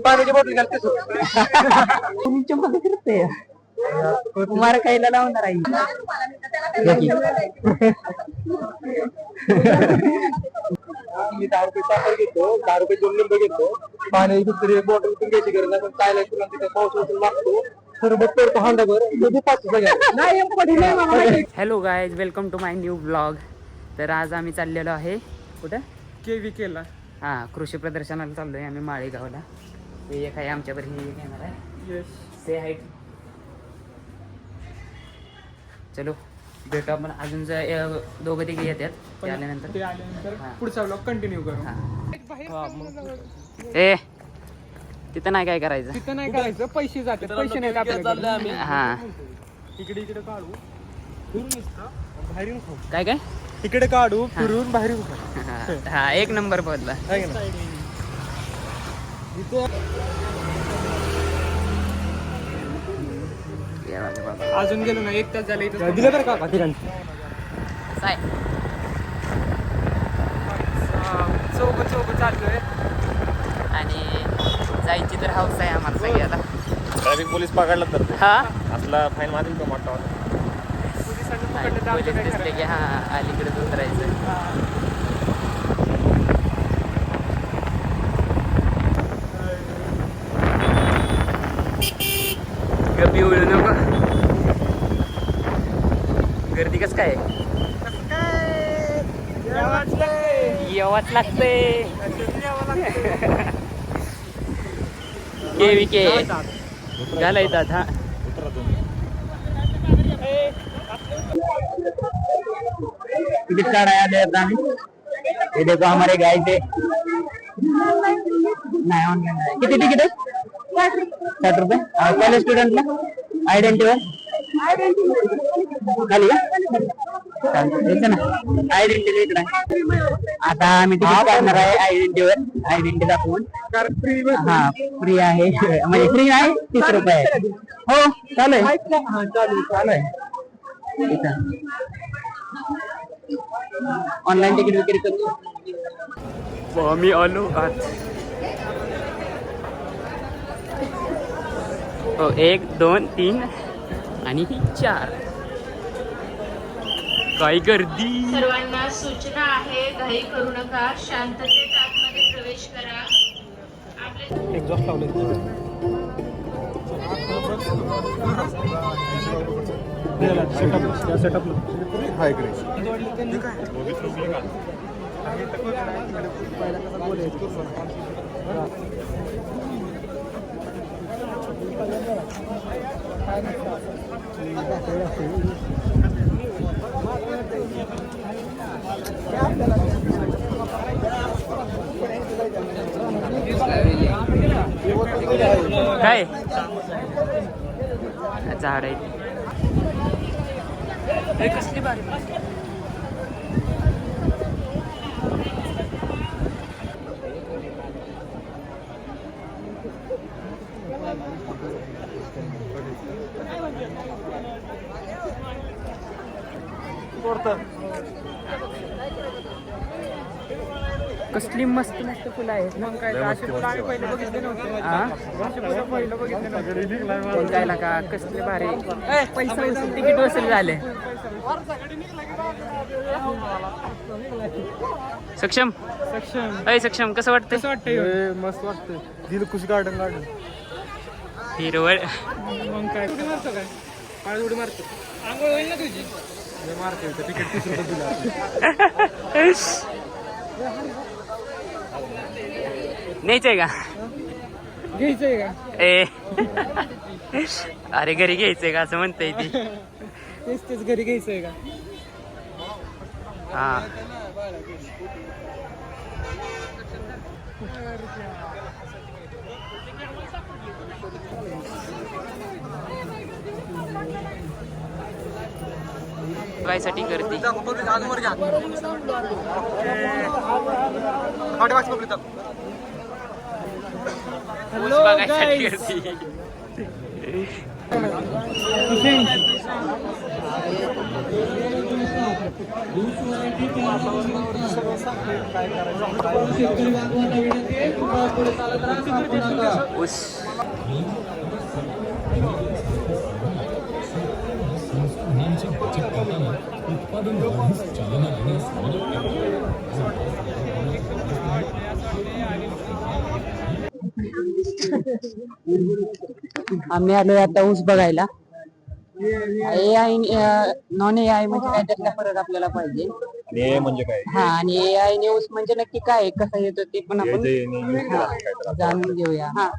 पाण्याची बॉटल घालते तुमच्या मध्ये करते तुम्हाला खायला लावणार आहे मी 10 रुपये साखर घेतो, 10 रुपये 2 लिंब घेतो, पाणी दुसरी बॉटल पण घ्यायची गरज नाही. काय नाही तुला तिथे पाऊस उचल लागतो सरबत करतो हांडाभर hello guys, welcome to my new blog. तर आज आम्ही चाललेलो आहे कुठं केला हां, कृषी प्रदर्शनाला चाललोय आम्ही माळेगावला. ते एक आहे आमच्यावर हे घेणार आहे. से हाईट. चलो भेटू आपण अजून दोघं तिघे येतात ते आल्यानंतर पुढचा ब्लॉग कंटिन्यू करू. ए तिथं नाही काय करायचं, तिथं नाही करायचं, पैसे जाते, पैसे नाही आपल्याकडे. हा इकडे काढू फिरून बाहेरून खाऊ. काय काय इकडे काढू फिरून बाहेरून खाऊ. हा एक नंबर बोलला. अजून गेलो ना, 1 तास झाले दिलं तर का चौक चाललोय आणि जायची तर हौस आहे आम्हाला सगळ्याला. ट्रॅफिक पोलीस पकडला तर हा असला फाईन मारेल का मोठा पोलीस दिसले की हा अलीकडे उतरायचं. गप्पी उडू नको. गर्दी कसं काय यावाच लागते. के घालायतात हा. टिकट काढाया आले आम्ही. ये देखो हमारे गाय थे नाही ऑनलाईन आहे. किती तिकीट आहे? 60 रुपये. कॉलेज स्टुडंटला आयडेंटिटी खाली का ना आयडेंटिटी इकडे. आता आम्ही तिकीट काढणार आहे आयडेंटिटी दाखवून. हा फ्री आहे म्हणजे फ्री आहे 30 रुपये आहे. हो चालू आहे ऑनलाईन तिकीट विक्री करतो आम्ही आलो आत. हो 1 2 3 आणि 4. काय गर्दी. सर्वांना सूचना आहे, घाई करू नका, शांततेत आतमध्ये प्रवेश करा. एक्झॉस्ट लावले सेटअप हाय काय झाड आहे कसली बारी. कसली मस्त मस्त फुलं आहेत. मग काय असे फुलं आम्ही पहिले बघितले नव्हते. पहिलं बघितले नव्हते. काय का कसले भारी. पैसा तिकीट वसूल झाले. सक्षम सक्षम कसं वाटतं? मस्त वाटतं. दिलखुश गार्डन हिरवळ. मग काय मारतो काय पाय उडी मारतो. आंघोळ होईल ना तुझी? मारते तिकीट 30 रुपये दिला. न्यायचंय का? घ्यायचंय का? अरे घरी घ्यायचंय का असं म्हणताय ती. तेच घरी घ्यायचंय का? हा साठी गर्दी. हॅलो बघायसाठी गर्दी. आम्ही आलोय आता ऊस बघायला. AI नॉन AI म्हणजे काय त्यातला फरक आपल्याला पाहिजे. हे म्हणजे काय हा, आणि AI न्यूज म्हणजे नक्की काय आहे, कसं येतं ते पण आपण जाणून घेऊया. हा,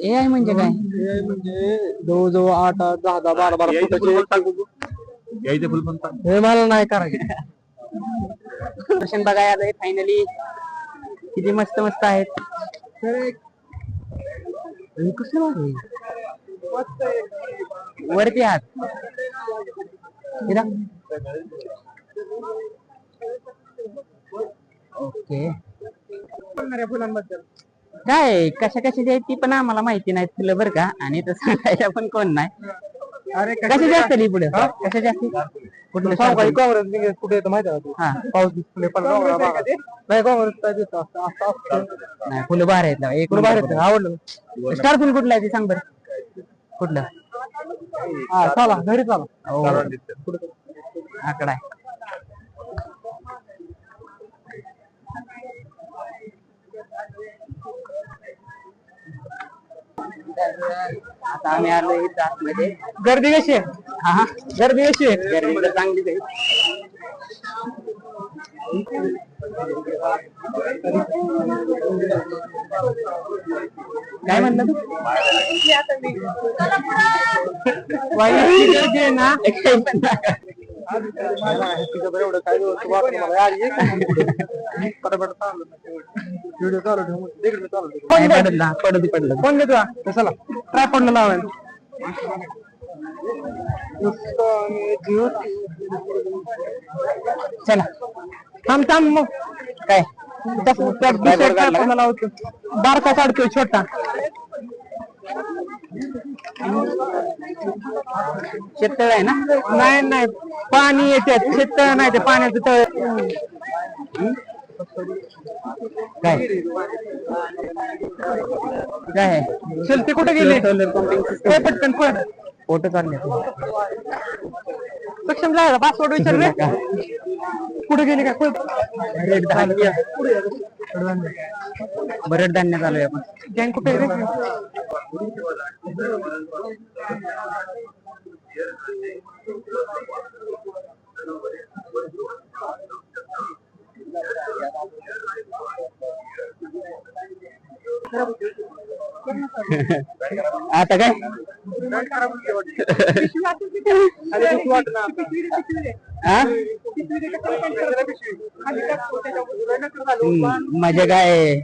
AI म्हणजे काय? हे म्हणजे जवळजवळ 8-10-12 फुटाचे यायचं फुल पण हे मला नाही करायचं. प्रदर्शन बघायला आलोय फायनली. किती मस्त मस्त आहेत. कसं वरती आहात. ओके. फुलांबद्दल काय कशा कशाची आहेत ती पण आम्हाला माहिती नाही फुलं बरं का, आणि तर सांगायला पण कोण नाही. अरे कशा जास्त पुढे कशा जास्त कुठलं काँग्रेस कुठे येतं माहिती आहे का? हा, पाऊस दिसले पण नाही काँग्रेस काय देतं असं नाही फुलं बाहेर आहेत. एक तुला बाहेर येतं, आवडलं. स्टार फुल कुठलं आहे ते सांग बरं. कुठलं? हा चला घरी चला. हो, आकडा आहे. आता आम्ही आलो इथं आतमध्ये. गर्दी कशी आहे? हा, गर्दी कशी आहे? गर्दी तर चांगलीच आहे. काय म्हणलं तू? वाईट गर्दी आहे ना. एवढं काय व्हिडिओ चालू ठेवून तिकडे चालू ठेव. पडलं. फोन घेतो चला ट्रायपॉडला लावायला. चला थांब मग काय ट्रायपॉडला लावतो. बारका काढतोय छोटा. शेततळ आहे ना? नाही पाणी येते शेततळ नाही ते पाण्याचं तळ. काय काय शेलते कुठे गेले? पटकन पड. फोटो काढले. सक्षम जायला पासवर्ड विचारले कुठे गेले काय? बरड धान्य चालू आहे आपण. गँग कुठे आहे रे? आता काय माझ्या काय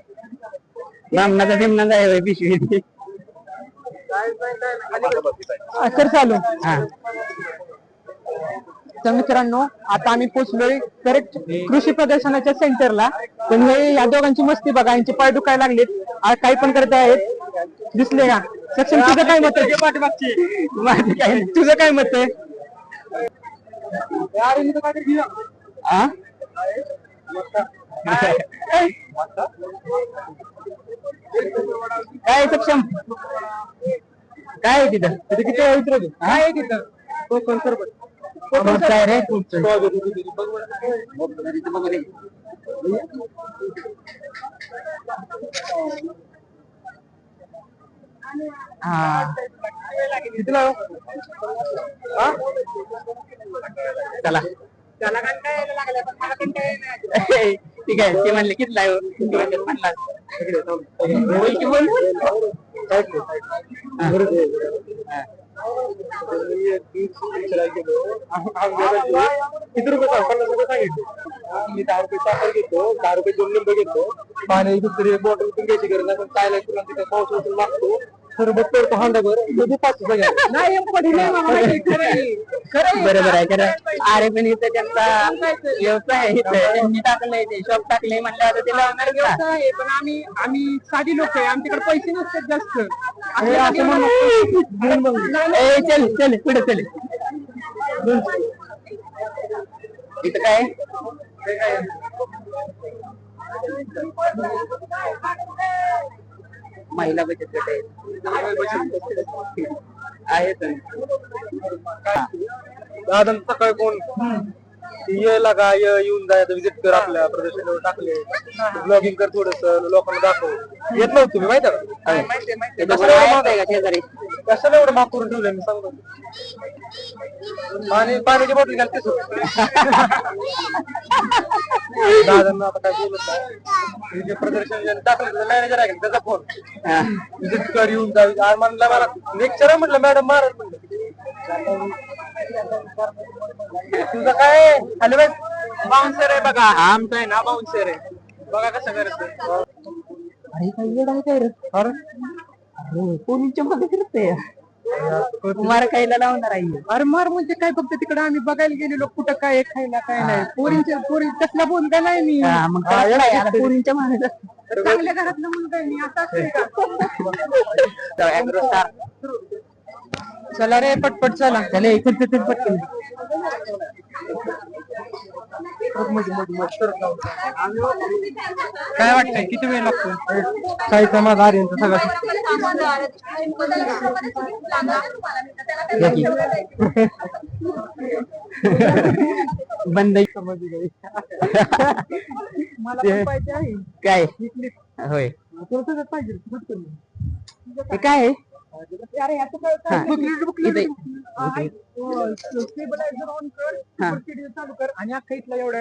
बामणाचा बिमणाचा आहे पिशवी. सर चालू. हा, तर मित्रांनो आता आम्ही पोहोचलोय करेक्ट कृषी प्रदर्शनाच्या सेंटरला. पण हे या दोघांची मस्ती बघा, यांचे पाय दुखायला लागलेत, काही पण करत आहेत. दिसले का? सक्षम तुझं काय मत आहे? तुझं काय मत आहे? काय सक्षम काय आहे तिथं? किती विचारतो काय आहे तिथं? कोकण सरबत. काय रे? हा, किती लाव? चला ठीक आहे. ते म्हणले किती लाव म्हणला. किती रुपये 50 रुपये सांगितले. मी 10 रुपये साखर घेतो, 10 रुपये 2 लिंब घेतो. पाणी दुसरी बॉटल पण घ्यायची गरज नाही. पण काय तुला तिथे पाऊस मागतो बरोबर आहे खरं. अरे पण इथं त्यांचा व्यवसाय आहे, इथं त्यांनी टाकलंय ते शॉप टाकलंय म्हणलं आता ते लावणार का? आहे पण आम्ही साधी लोक आहे, आमच्याकडे पैसे नसतात जास्त. ए, चल चल पुढे चल. इथं काय महिला बचत गट आहेत. दादा सकाळी कोण यायला का येऊन जायचं विजिट कर आपल्या प्रदर्शनावर टाकले ब्लॉगिंग कर थोडस लोकांना दाखव. येत नव्हतं तुम्ही माहिती आहे शेजारी कशाला एवढं माफ करून ठेवलं मी सांगतो. पाण्याची बॉटल घालते दादांना आता काय बोलत नाही. प्रदर्शन टाकलं मॅनेजर आहे त्याचा फोन विजिट कर येऊन जावी म्हणलं मला लेक्चर आहे म्हटलं मॅडम महाराज म्हणलं तुझं काय हॅलो बाउन्सर आहे बघा आमचा आहे ना बाउन्सर आहे बघा कसं करायचं. पोलीसच्या मध्ये करते मार खायला लावणार आहे. अरे मार म्हणजे काय, फक्त तिकडे आम्ही बघायला गेलेलो कुठं काय आहे, खायला काय नाही. पोरी कसला बोलता नाही मी. मग पोरींच्या मागे चांगल्या घरातलं मुलगा आहे मी, आता असतंय का? चला रे पटपट चला. चला इकडे पटकन. काय वाटतंय किती वेळ लागतो? साहित्य माझा आर्यनचा सगळा बंद मला पण पाहिजे आहे. काय होय पाहिजे हे काय आहे? अरे याचं काय इथे. स्टेबलायझर ऑन कर, चालू कर आणि अख्खा इथला एवढा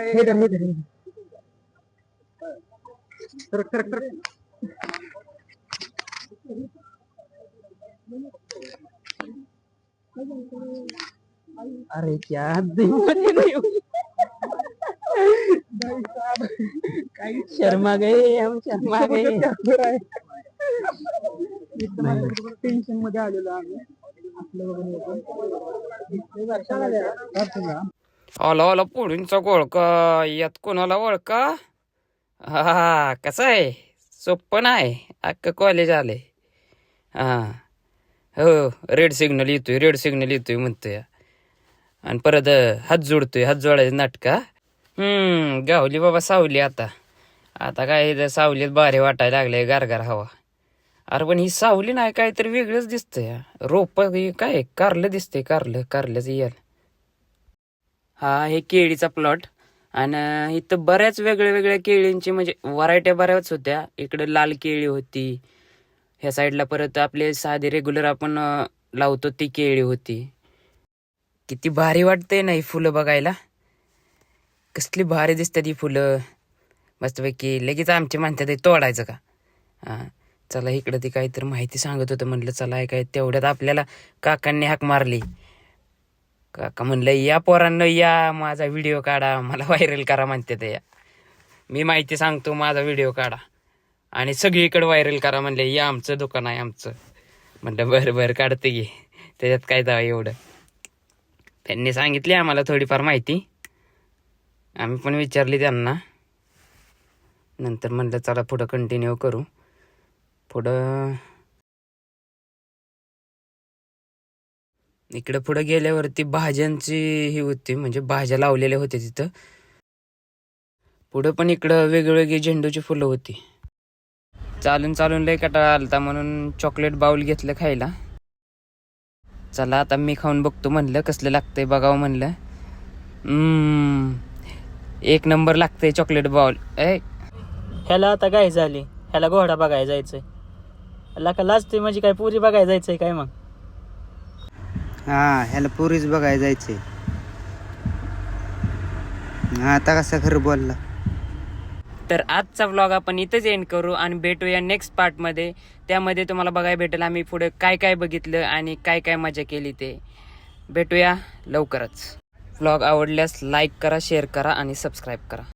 अरे क्या शर्मा गए हम शर्मा गए. टेन्शन मध्ये आलेलो आम्ही. आला आला पोळींचा गोळका यात कोणाला ओळखा. हा कसं आहे सोपं नाही अख्खं कॉलेज आले. हा हो रेड सिग्नल येतोय म्हणतोय आणि परत हात जोडायचं नाटका. गावली बाबा सावली. आता काय सावलीत बारे वाटायला लागले गारगार हवा. अरे पण ही सावली नाही काहीतरी वेगळंच दिसतंय. रोप काय कारलं दिसतंय, कारल्याचं याल. हा हे केळीचा प्लॉट आणि इथं बऱ्याच वेगळ्या केळींची म्हणजे व्हरायट्या बऱ्याच होत्या. इकडं लाल केळी होती, ह्या साईडला परत आपले साधे रेग्युलर आपण लावतो ती केळी होती. किती भारी वाटतंय ना ही फुलं बघायला, कसली भारी दिसतात ही फुलं. मस्तपैकी लगेच आमचे म्हणतात हे तोडायचं का. हां चला इकडं ती काहीतरी माहिती सांगत होतं, म्हणलं चला काय तेवढ्यात आपल्याला काकांनी हाक मारली. काका म्हणलं या पोरांनो या माझा व्हिडिओ काढा, मला व्हायरल करा म्हणते या. मी माहिती सांगतो माझा व्हिडिओ काढा आणि सगळीकडे व्हायरल करा म्हणले. या आमचं दुकान आहे आमचं. म्हणलं बरं काढते घे, त्याच्यात काय दावा एवढं. त्यांनी सांगितली आम्हाला थोडीफार माहिती, आम्ही पण विचारली त्यांना. नंतर म्हणलं चला पुढं कंटिन्यू करू. पुढं इकडं पुढं गेल्यावरती भाज्यांची ही होती, म्हणजे भाज्या लावलेल्या होत्या तिथं. पुढं पण इकडं वेगवेगळी झेंडूची फुलं होती. चालून लय कंटाळा आलता म्हणून चॉकलेट बाउल घेतलं खायला. चला आता मी खाऊन बघतो म्हणलं कसलं लागतंय बघावं म्हणलं. एक नंबर लागतंय चॉकलेट बाउल. ह्याला आता काय झाली, ह्याला घोडा बघायला जायचंय. का लाजते म्हणजे काय पुरी बघायला जायचंय काय मग. हा ह्याला पुरीच बघायला जायचंय. आता कसं खरं बोलला. तर आजचा व्लॉग आपण इथेच एंड करू आणि भेटूया नेक्स्ट पार्टमध्ये. त्यामध्ये तुम्हाला बघायला भेटेल आम्ही पुढे काय बघितलं आणि काय मजा केली ते. भेटूया लवकरच. व्लॉग आवडल्यास लाईक करा, शेअर करा आणि सबस्क्राईब करा.